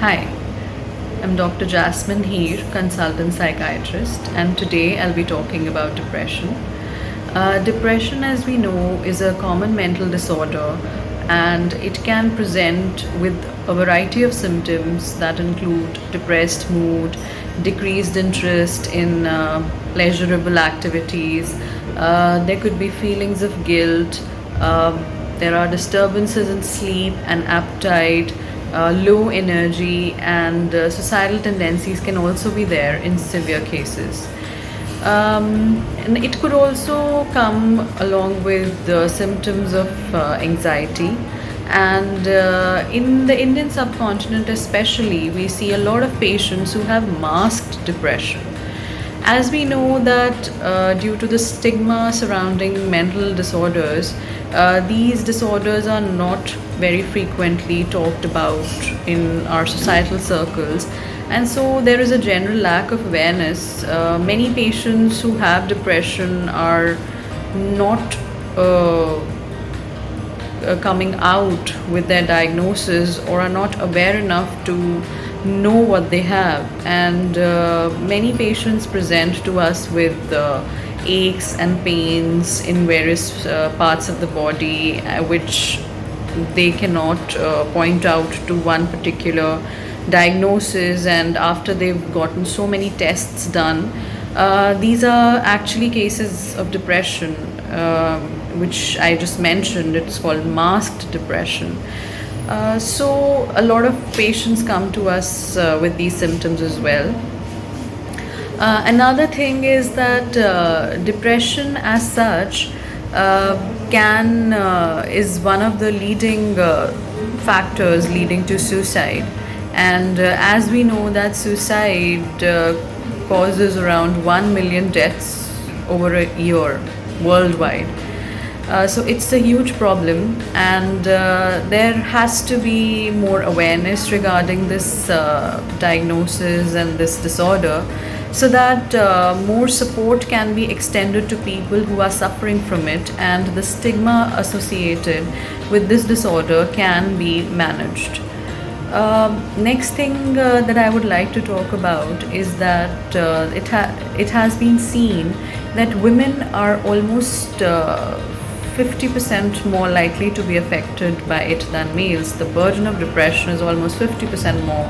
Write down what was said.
Hi, I'm Dr. Jasmine Heer, consultant psychiatrist, and today I'll be talking about depression. Depression, as we know, is a common mental disorder and it can present with a variety of symptoms that include depressed mood, decreased interest in pleasurable activities. There could be feelings of guilt. There are disturbances in sleep and appetite, low energy, and societal tendencies can also be there in severe cases. And it could also come along with the symptoms of anxiety. And in the Indian subcontinent, especially, we see a lot of patients who have masked depression. As we know that due to the stigma surrounding mental disorders, these disorders are not very frequently talked about in our societal circles, and so there is a general lack of awareness. Many patients who have depression are not coming out with their diagnosis or are not aware enough to know what they have. And many patients present to us with aches and pains in various parts of the body, which they cannot point out to one particular diagnosis. And after they've gotten so many tests done, these are actually cases of depression, which I just mentioned. It's called masked depression. So a lot of patients come to us with these symptoms as well. Another thing is that depression as such can is one of the leading factors leading to suicide. And as we know that suicide causes around 1 million deaths over a year worldwide. So it's a huge problem, and there has to be more awareness regarding this diagnosis and this disorder, so that more support can be extended to people who are suffering from it, and the stigma associated with this disorder can be managed. Next thing that I would like to talk about is that it has been seen that women are almost 50% more likely to be affected by it than males. The burden of depression is almost 50% more